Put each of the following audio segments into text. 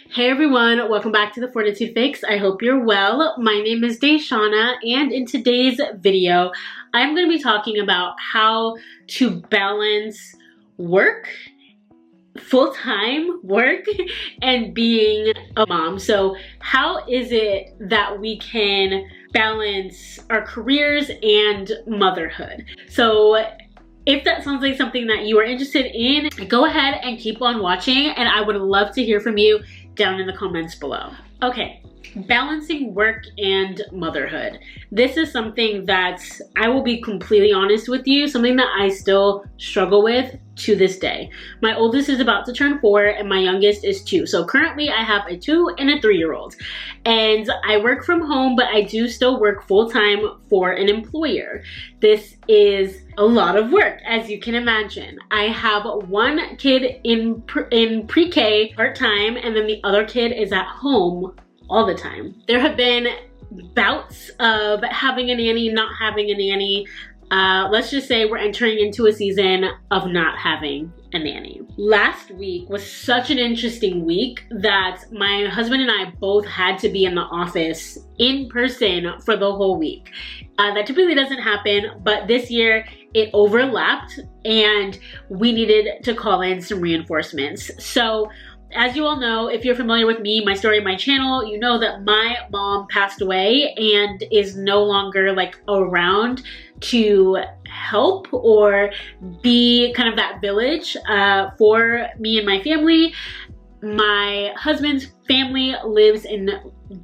Hey everyone, welcome back to the Fortitude Fix. I hope you're well. My name is DaShanna, and in today's video, I'm going to be talking about how to balance work, full-time work, and being a mom. So how is it that we can balance our careers and motherhood? So if that sounds like something that you are interested in, go ahead and keep on watching, and I would love to hear from you down in the comments below. Okay, balancing work and motherhood. This is something that I will be completely honest with you, something that I still struggle with to this day. My oldest is about to turn 4 and my youngest is 2. So currently I have a 2 and a 3-year-old. And I work from home, but I do still work full-time for an employer. This is a lot of work, as you can imagine. I have one kid in pre-K part-time, and then the other kid is at home all the time. There have been bouts of having a nanny, not having a nanny. Let's just say we're entering into a season of not having a nanny. Last week was such an interesting week that my husband and I both had to be in the office in person for the whole week. That typically doesn't happen, but this year it overlapped and we needed to call in some reinforcements. So as you all know, if you're familiar with me, my story, my channel, you know that my mom passed away and is no longer around to help or be kind of that village for me and my family. My husband's family lives in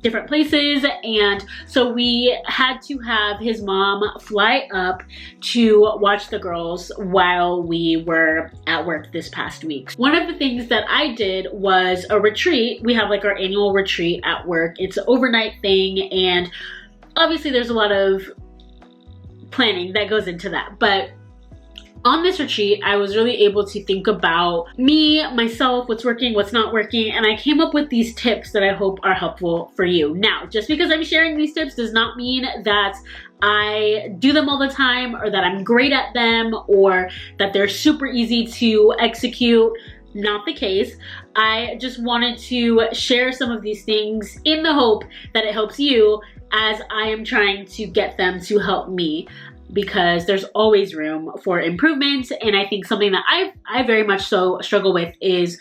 different places, and so we had to have his mom fly up to watch the girls while we were at work this past week. One of the things that I did was a retreat. We have our annual retreat at work. It's an overnight thing, and obviously there's a lot of planning that goes into that, but on this retreat, I was really able to think about me, myself, what's working, what's not working, and I came up with these tips that I hope are helpful for you. Now, just because I'm sharing these tips does not mean that I do them all the time, or that I'm great at them, or that they're super easy to execute. Not the case. I just wanted to share some of these things in the hope that it helps you as I am trying to get them to help me, because there's always room for improvement. And I think something that I very much so struggle with is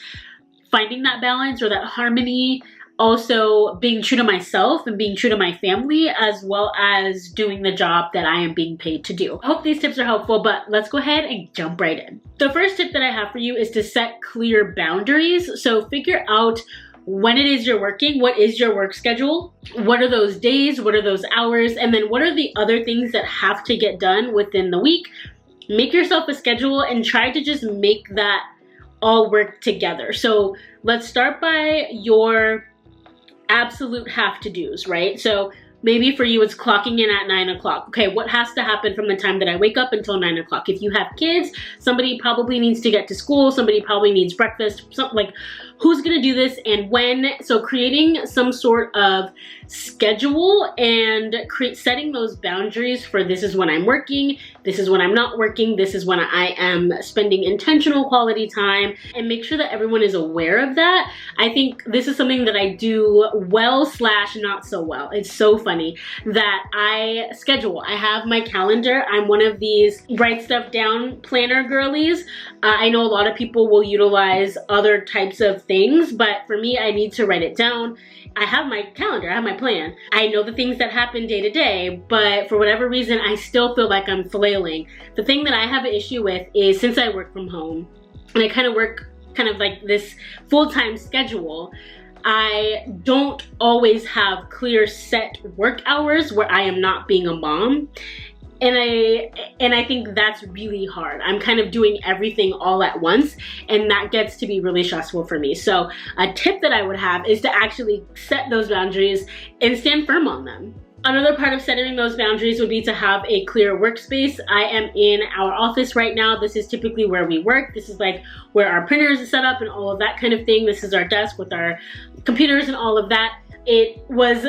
finding that balance or that harmony, also being true to myself and being true to my family, as well as doing the job that I am being paid to do. I hope these tips are helpful, but let's go ahead and jump right in. The first tip that I have for you is to set clear boundaries. So figure out when it is you're working, what is your work schedule, what are those days, what are those hours, and then what are the other things that have to get done within the week. Make yourself a schedule and try to just make that all work together. So let's start by your absolute have-to-dos, right? So maybe for you it's clocking in at 9 o'clock. Okay, what has to happen from the time that I wake up until 9 o'clock? If you have kids, somebody probably needs to get to school, somebody probably needs breakfast, something who's gonna do this and when? So creating some sort of schedule and setting those boundaries for this is when I'm working, this is when I'm not working, this is when I am spending intentional quality time, and make sure that everyone is aware of that. I think this is something that I do well / not so well. It's so funny that I schedule. I have my calendar. I'm one of these write stuff down planner girlies. I know a lot of people will utilize other types of things, but for me, I need to write it down. I have my calendar, I have my plan. I know the things that happen day to day, but for whatever reason, I still feel like I'm flailing. The thing that I have an issue with is, since I work from home and I kind of work this full-time schedule, I don't always have clear set work hours where I am not being a mom. And I think that's really hard. I'm kind of doing everything all at once, and that gets to be really stressful for me. So a tip that I would have is to actually set those boundaries and stand firm on them. Another part of setting those boundaries would be to have a clear workspace. I am in our office right now. This is typically where we work. This is where our printers are set up and all of that kind of thing. This is our desk with our computers and all of that. It was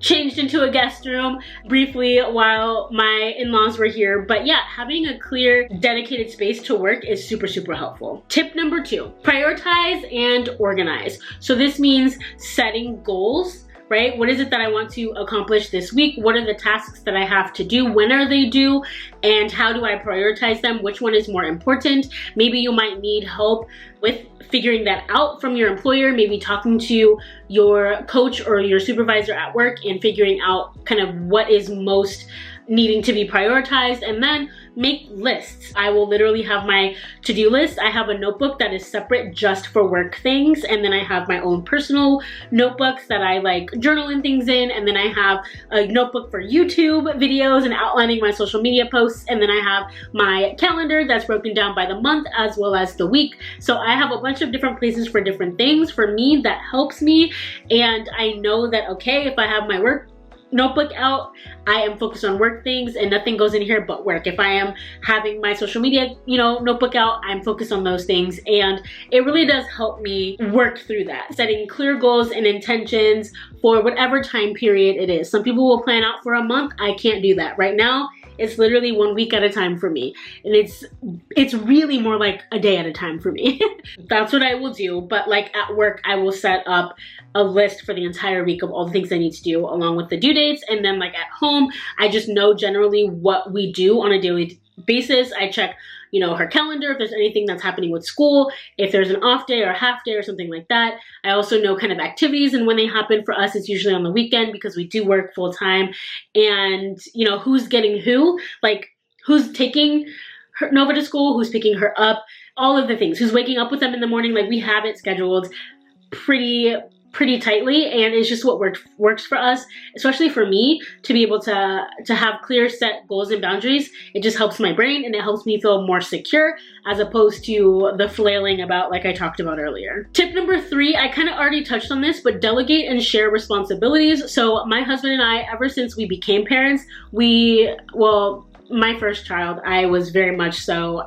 changed into a guest room briefly while my in-laws were here. But yeah, having a clear, dedicated space to work is super, super helpful. Tip number 2, prioritize and organize. So this means setting goals, right? What is it that I want to accomplish this week? What are the tasks that I have to do? When are they due? And how do I prioritize them? Which one is more important? Maybe you might need help with figuring that out from your employer, maybe talking to your coach or your supervisor at work and figuring out kind of what is most needing to be prioritized, and then make lists. I will literally have my to-do list. I have a notebook that is separate just for work things, and then I have my own personal notebooks that I like journaling things in, and then I have a notebook for YouTube videos and outlining my social media posts, and then I have my calendar that's broken down by the month as well as the week. So I have a bunch of different places for different things. For me, that helps me, and I know that, okay, if I have my work notebook out, I am focused on work things and nothing goes in here but work. If I am having my social media, notebook out, I'm focused on those things, and it really does help me work through that. Setting clear goals and intentions for whatever time period it is. Some people will plan out for a month. I can't do that. Right now, it's literally 1 week at a time for me. And it's really more like a day at a time for me. That's what I will do. But like at work, I will set up a list for the entire week of all the things I need to do along with the due dates. And then like at home, I just know generally what we do on a daily basis. I check, her calendar, if there's anything that's happening with school, if there's an off day or a half day or something like that. I also know kind of activities and when they happen. For us, it's usually on the weekend because we do work full time, and who's getting who, like who's taking Nova to school, who's picking her up, all of the things, who's waking up with them in the morning. Like we have it scheduled pretty tightly, and it's just what works for us, especially for me, to be able to have clear set goals and boundaries. It just helps my brain and it helps me feel more secure as opposed to the flailing about like I talked about earlier. Tip number 3, I kind of already touched on this, but delegate and share responsibilities. So my husband and I, ever since we became parents, my first child, I was very much so,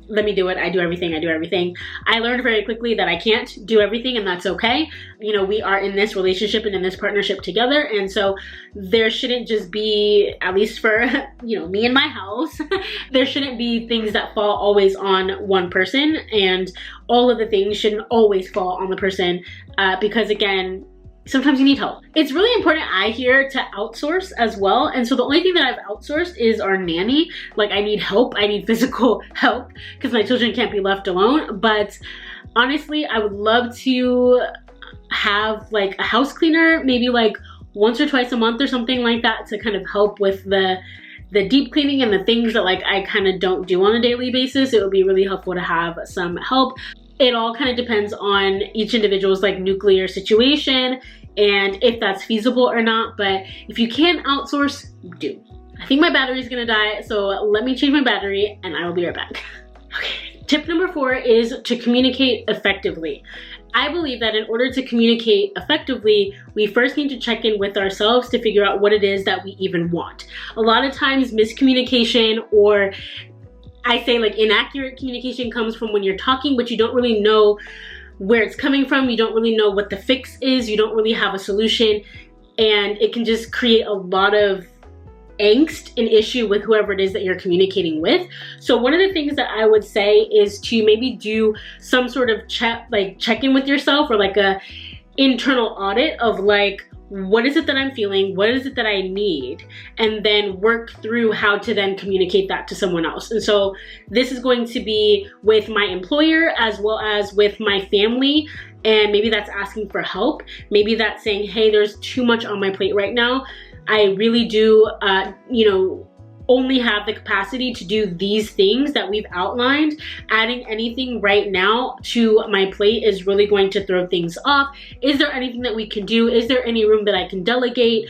let me do it. I do everything. I learned very quickly that I can't do everything, and that's okay. We are in this relationship and in this partnership together. And so there shouldn't just be, at least for, me and my house, there shouldn't be things that fall always on one person, and all of the things shouldn't always fall on the person because again, sometimes you need help. It's really important, I hear, to outsource as well. And so the only thing that I've outsourced is our nanny. Like I need help, I need physical help because my children can't be left alone. But honestly, I would love to have like a house cleaner, maybe like once or twice a month or something like that, to kind of help with the deep cleaning and the things that like I kind of don't do on a daily basis. It would be really helpful to have some help. It all kind of depends on each individual's like nuclear situation and if that's feasible or not. But if you can outsource, do. I think my battery's gonna die, so let me change my battery and I will be right back. Okay, tip number 4 is to communicate effectively. I believe that in order to communicate effectively, we first need to check in with ourselves to figure out what it is that we even want. A lot of times miscommunication, or I say like inaccurate communication, comes from when you're talking but you don't really know where it's coming from. You don't really know what the fix is. You don't really have a solution, and it can just create a lot of angst and issue with whoever it is that you're communicating with. So one of the things that I would say is to maybe do some sort of check-in with yourself, or like a internal audit of like, what is it that I'm feeling? What is it that I need? And then work through how to then communicate that to someone else. And so this is going to be with my employer as well as with my family. And maybe that's asking for help. Maybe that's saying, hey, there's too much on my plate right now. I really do, only have the capacity to do these things that we've outlined. Adding anything right now to my plate is really going to throw things off. Is there anything that we can do? Is there any room that I can delegate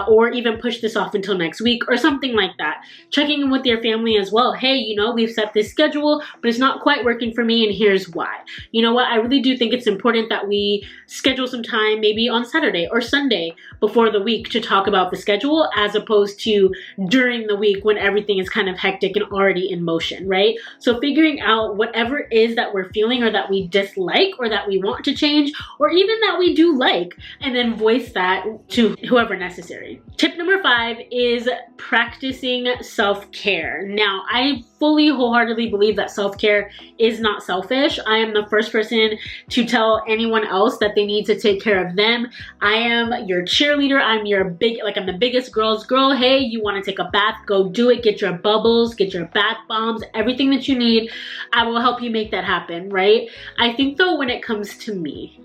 or even push this off until next week or something like that? Checking in with your family as well. Hey, we've set this schedule, but it's not quite working for me, and here's why. You know what? I really do think it's important that we schedule some time, maybe on Saturday or Sunday before the week, to talk about the schedule, as opposed to during the week week when everything is kind of hectic and already in motion, right? So figuring out whatever it is that we're feeling or that we dislike or that we want to change or even that we do like, and then voice that to whoever necessary. Tip number 5 is practicing self-care. Now, I fully wholeheartedly believe that self-care is not selfish. I am the first person to tell anyone else that they need to take care of them. I am your cheerleader. I'm the biggest girl's girl. Hey, you want to take a bath? Go do it. Get your bubbles, get your bath bombs, everything that you need. I will help you make that happen, right? I think though, when it comes to me,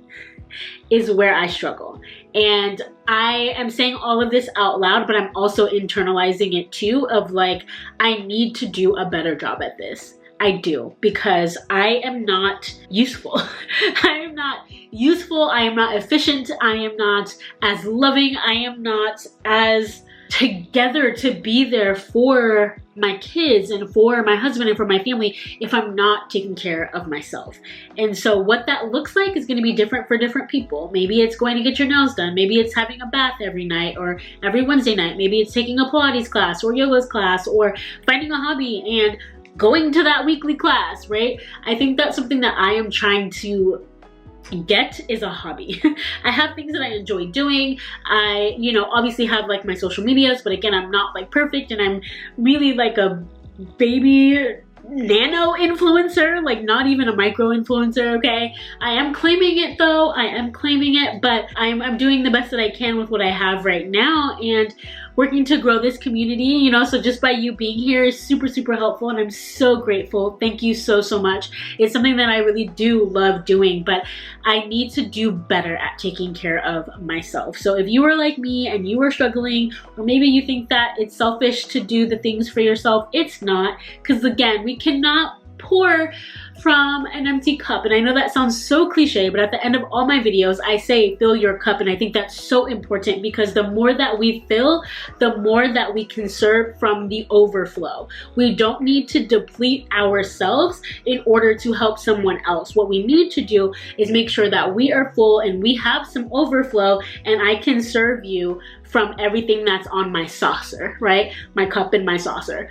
is where I struggle. And I am saying all of this out loud, but I'm also internalizing it too, of like, I need to do a better job at this. I do, because I am not useful. I am not useful. I am not efficient. I am not as loving. I am not as together to be there for my kids and for my husband and for my family if I'm not taking care of myself. And so what that looks like is going to be different for different people. Maybe it's going to get your nails done. Maybe it's having a bath every night or every Wednesday night. Maybe it's taking a Pilates class or yoga class or finding a hobby and going to that weekly class, right? I think that's something that I am trying to get is a hobby. I have things that I enjoy doing. I, obviously have like my social medias, but again, I'm not like perfect and I'm really like a baby nano influencer, like not even a micro influencer, okay? I am claiming it though. I am claiming it, but I'm doing the best that I can with what I have right now and working to grow this community, so just by you being here is super, super helpful and I'm so grateful. Thank you so, so much. It's something that I really do love doing, but I need to do better at taking care of myself. So if you are like me and you are struggling, or maybe you think that it's selfish to do the things for yourself, it's not, because again, we cannot pour from an empty cup. And I know that sounds so cliche, but at the end of all my videos, I say fill your cup. And I think that's so important because the more that we fill, the more that we can serve from the overflow. We don't need to deplete ourselves in order to help someone else. What we need to do is make sure that we are full and we have some overflow and I can serve you from everything that's on my saucer, right? My cup and my saucer.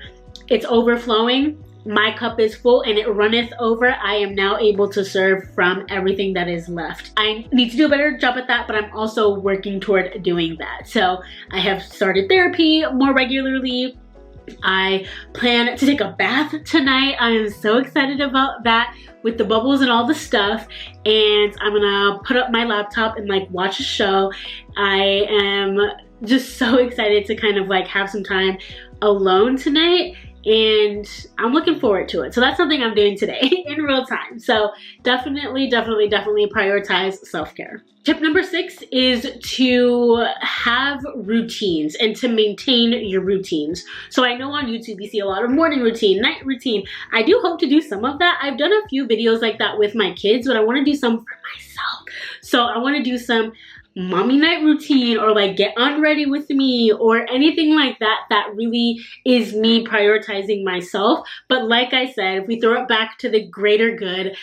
It's overflowing. My cup is full and it runneth over. I am now able to serve from everything that is left. I need to do a better job at that, but I'm also working toward doing that. So I have started therapy more regularly. I plan to take a bath tonight. I am so excited about that with the bubbles and all the stuff. And I'm gonna put up my laptop and like watch a show. I am just so excited to kind of like have some time alone tonight. And I'm looking forward to it. So that's something I'm doing today in real time. So definitely prioritize self-care. Tip number 6 is to have routines and to maintain your routines. So I know on YouTube you see a lot of morning routine, night routine. I do hope to do some of that. I've done a few videos like that with my kids, but I want to do some for myself. So I want to do some mommy night routine or like get unready with me or anything like that that really is me prioritizing myself. But like I said, if we throw it back to the greater good,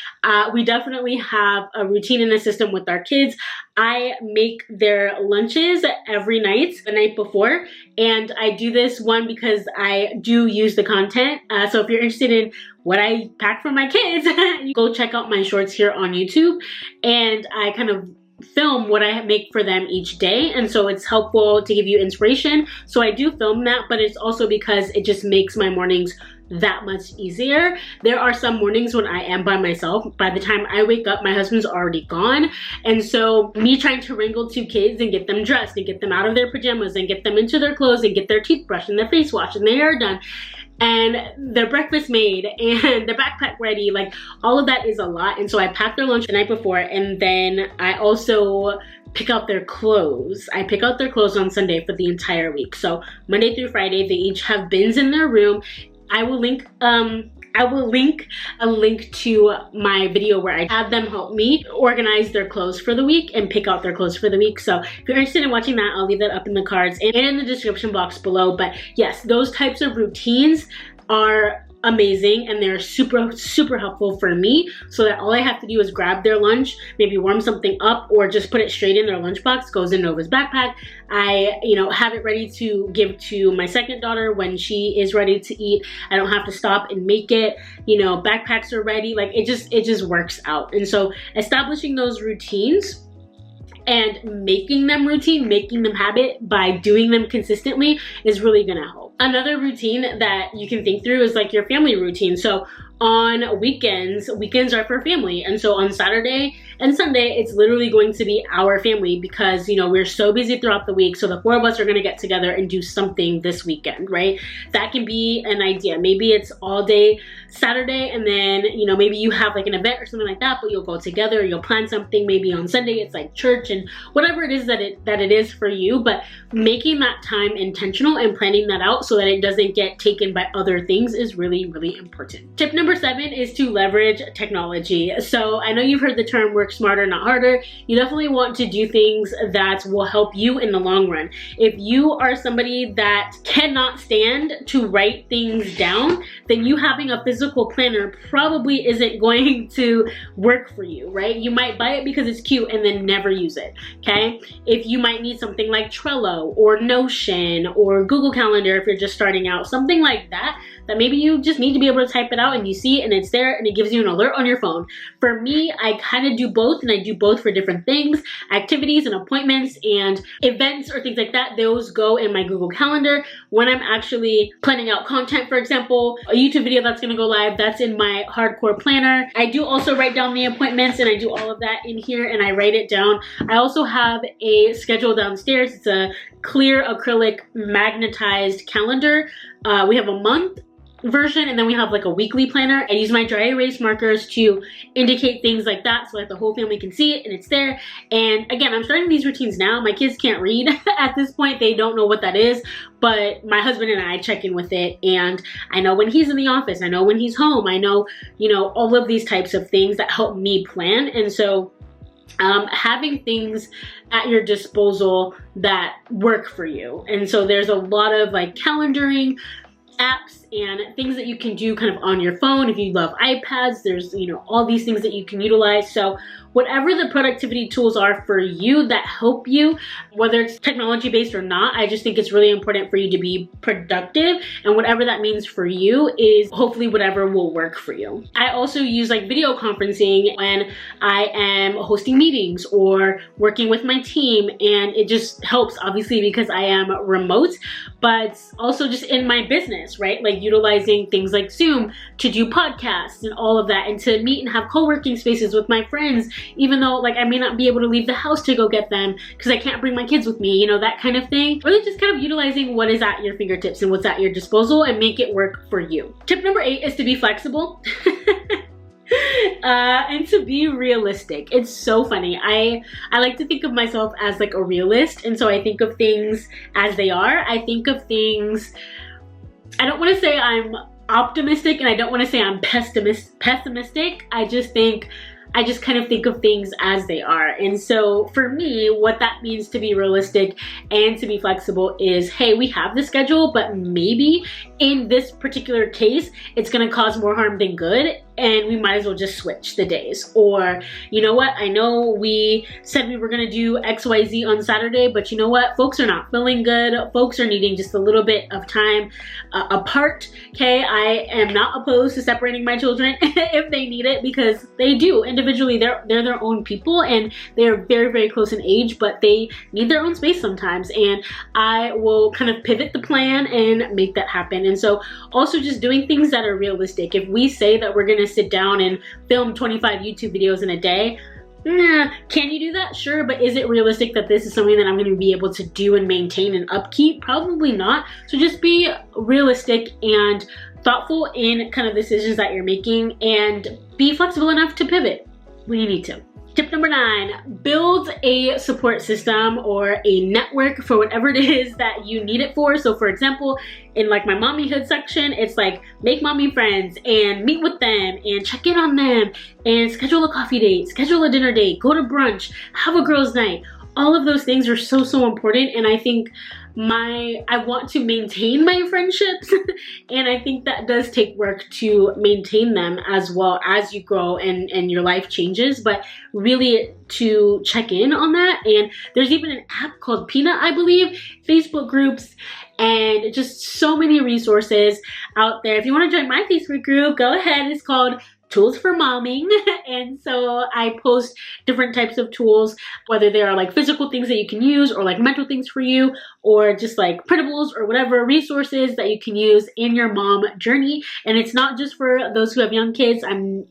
we definitely have a routine and a system with our kids. I make their lunches every night, the night before, and I do this one because I do use the content. So if you're interested in what I pack for my kids, you go check out my shorts here on YouTube, and I kind of film what I make for them each day, and so it's helpful to give you inspiration. So I do film that, but it's also because it just makes my mornings that much easier. There are some mornings when I am by myself. By the time I wake up, my husband's already gone, and so me trying to wrangle 2 kids and get them dressed and get them out of their pajamas and get them into their clothes and get their teeth brushed and their face washed and their hair done and their breakfast made and their backpack ready, like all of that is a lot. And so I pack their lunch the night before, and then I also pick out their clothes. I pick out their clothes on Sunday for the entire week. So Monday through Friday, they each have bins in their room. I will link a link to my video where I had them help me organize their clothes for the week and pick out their clothes for the week. So if you're interested in watching that, I'll leave that up in the cards and in the description box below. But yes, those types of routines are amazing, and they're super helpful for me, so that all I have to do is grab their lunch, maybe warm something up, or just put it straight in their lunchbox, goes in Nova's backpack. I, have it ready to give to my second daughter when she is ready to eat. I don't have to stop and make it. Backpacks are ready. Like, it just works out. And so establishing those routines and making them routine, making them habit by doing them consistently is really gonna help. Another routine that you can think through is like your family routine. So on weekends are for family. And so on Saturday and Sunday, it's literally going to be our family because, we're so busy throughout the week. So the 4 of us are going to get together and do something this weekend, right? That can be an idea. Maybe it's all day Saturday, and then, maybe you have like an event or something like that, but you'll go together, you'll plan something. Maybe on Sunday, it's like church and whatever it is that it is for you, but making that time intentional and planning that out so that it doesn't get taken by other things is really, really important. Tip number 7 is to leverage technology. So I know you've heard the term work smarter, not harder. You definitely want to do things that will help you in the long run. If you are somebody that cannot stand to write things down, then you having a physical planner probably isn't going to work for you, right? You might buy it because it's cute and then never use it, okay? If you might need something like Trello or Notion or Google Calendar if you're just starting out, something like that maybe you just need to be able to type it out and you see it and it's there and it gives you an alert on your phone. For me, I kind of do both, and I do both for different things, activities and appointments and events or things like that. Those go in my Google Calendar. When I'm actually planning out content, for example, a YouTube video that's gonna go live, that's in my hardcore planner. I do also write down the appointments and I do all of that in here and I write it down. I also have a schedule downstairs. It's a clear acrylic magnetized calendar. We have a month version, and then we have like a weekly planner. I use my dry erase markers to indicate things like that so that the whole family can see it and it's there. And again, I'm starting these routines now. My kids can't read at this point. They don't know what that is, but my husband and I check in with it, and I know when he's in the office, I know when he's home, I know, all of these types of things that help me plan. And so having things at your disposal that work for you. And so there's a lot of like calendaring apps and things that you can do kind of on your phone. If you love iPads, there's, all these things that you can utilize. So whatever the productivity tools are for you that help you, whether it's technology based or not, I just think it's really important for you to be productive, and whatever that means for you is hopefully whatever will work for you. I also use like video conferencing when I am hosting meetings or working with my team, and it just helps obviously because I am remote, but also just in my business, right? Like utilizing things like Zoom to do podcasts and all of that, and to meet and have co-working spaces with my friends, even though like I may not be able to leave the house to go get them because I can't bring my kids with me, that kind of thing. Really just kind of utilizing what is at your fingertips and what's at your disposal and make it work for you. Tip number 8 is to be flexible. And to be realistic. It's so funny. I like to think of myself as like a realist, and so I think of things as they are. I think of things, I don't want to say I'm optimistic and I don't want to say I'm pessimistic. I just kind of think of things as they are. And so for me, what that means to be realistic and to be flexible is, hey, we have the schedule, but maybe in this particular case, it's gonna cause more harm than good, and we might as well just switch the days. Or, you know what, I know we said we were gonna do XYZ on Saturday, but you know what, folks are not feeling good. Folks are needing just a little bit of time apart, okay? I am not opposed to separating my children if they need it, because they do. Individually, they're their own people, and they're very, very close in age, but they need their own space sometimes, and I will kind of pivot the plan and make that happen. And so also just doing things that are realistic. If we say that we're gonna sit down and film 25 YouTube videos in a day, can you do that? Sure, but is it realistic that this is something that I'm going to be able to do and maintain and upkeep? Probably not. So just be realistic and thoughtful in kind of decisions that you're making, and be flexible enough to pivot when you need to. Tip number 9, build a support system or a network for whatever it is that you need it for. So for example, in like my mommyhood section, it's like make mommy friends and meet with them and check in on them and schedule a coffee date, schedule a dinner date, go to brunch, have a girls' night. all of those things are so, so important. And I think I want to maintain my friendships and I think that does take work to maintain them as well as you grow and your life changes, but really to check in on that. And there's even an app called Peanut, I believe, Facebook groups, and just so many resources out there. If you want to join my Facebook group, go ahead. It's called Tools for Momming. And so I post different types of tools, whether they are like physical things that you can use or like mental things for you, or just like printables or whatever resources that you can use in your mom journey. And it's not just for those who have young kids. I'm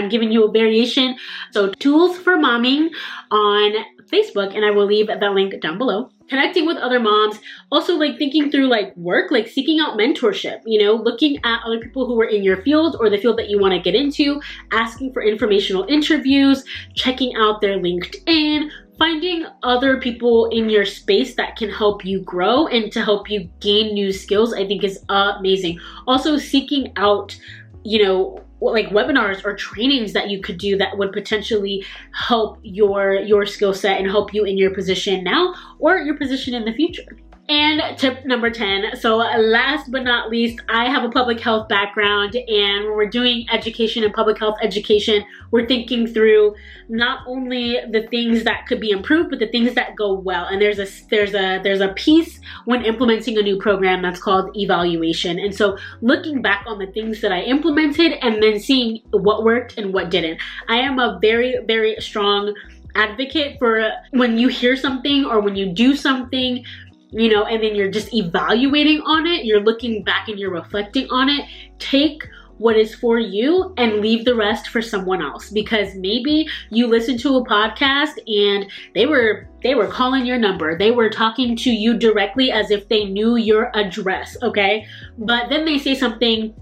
giving you a variation. So Tools for Momming on Facebook, and I will leave that link down below. Connecting with other moms, also like thinking through like work, like seeking out mentorship, you know, looking at other people who are in your field or the field that you want to get into, asking for informational interviews, checking out their LinkedIn, finding other people in your space that can help you grow and to help you gain new skills, I think is amazing. Also seeking out, you know, like webinars or trainings that you could do that would potentially help your skill set and help you in your position now or your position in the future. And tip number 10, so last but not least, I have a public health background, and when we're doing education and public health education, we're thinking through not only the things that could be improved, but the things that go well. And there's a piece when implementing a new program that's called evaluation. And so looking back on the things that I implemented and then seeing what worked and what didn't. I am a very, very strong advocate for when you hear something or when you do something, you know, and then you're just evaluating on it, you're looking back and you're reflecting on it, take what is for you and leave the rest for someone else. Because maybe you listened to a podcast and they were calling your number. They were talking to you directly as if they knew your address, okay? But then they say something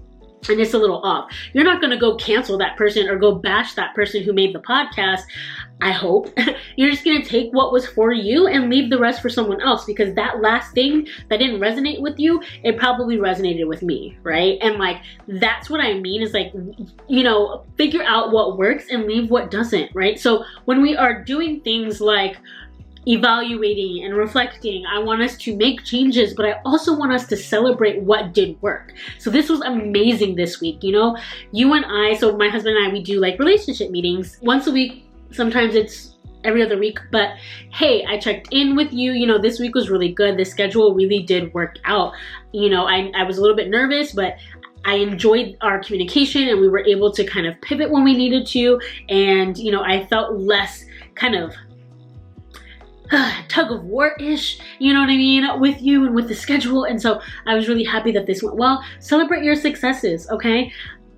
and it's a little off. You're not gonna go cancel that person or go bash that person who made the podcast, I hope. You're just gonna take what was for you and leave the rest for someone else, because that last thing that didn't resonate with you, it probably resonated with me, right? And like, that's what I mean is like, you know, figure out what works and leave what doesn't, right? So when we are doing things like evaluating and reflecting, I want us to make changes, but I also want us to celebrate what did work. So this was amazing this week, you know, you and I, so my husband and I, we do like relationship meetings once a week. Sometimes it's every other week, but hey, I checked in with you. You know, this week was really good. The schedule really did work out. You know, I was a little bit nervous, but I enjoyed our communication and we were able to kind of pivot when we needed to. And, you know, I felt less kind of tug of war-ish, you know what I mean, with you and with the schedule. And so I was really happy that this went well. Celebrate your successes, okay?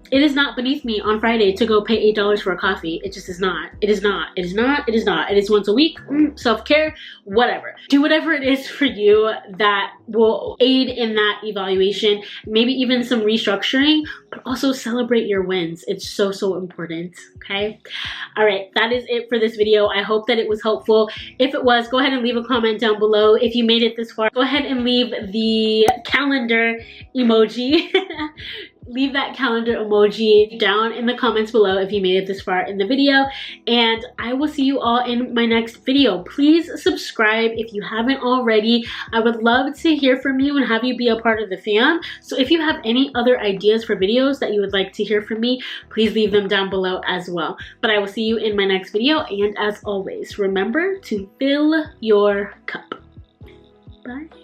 It is not beneath me on Friday to go pay $8 for a coffee. It just is not. It is not. It is not. It is not. It is once a week. Self-care, whatever. Do whatever it is for you that will aid in that evaluation. Maybe even some restructuring, but also celebrate your wins. It's so, so important, okay? All right, that is it for this video. I hope that it was helpful. If it was, go ahead and leave a comment down below. If you made it this far, go ahead and leave the calendar emoji. Leave that calendar emoji down in the comments below if you made it this far in the video, and I will see you all in my next video. Please subscribe if you haven't already. I would love to hear from you and have you be a part of the fam. So if you have any other ideas for videos that you would like to hear from me, please leave them down below as well. But I will see you in my next video, and as always, remember to fill your cup. Bye.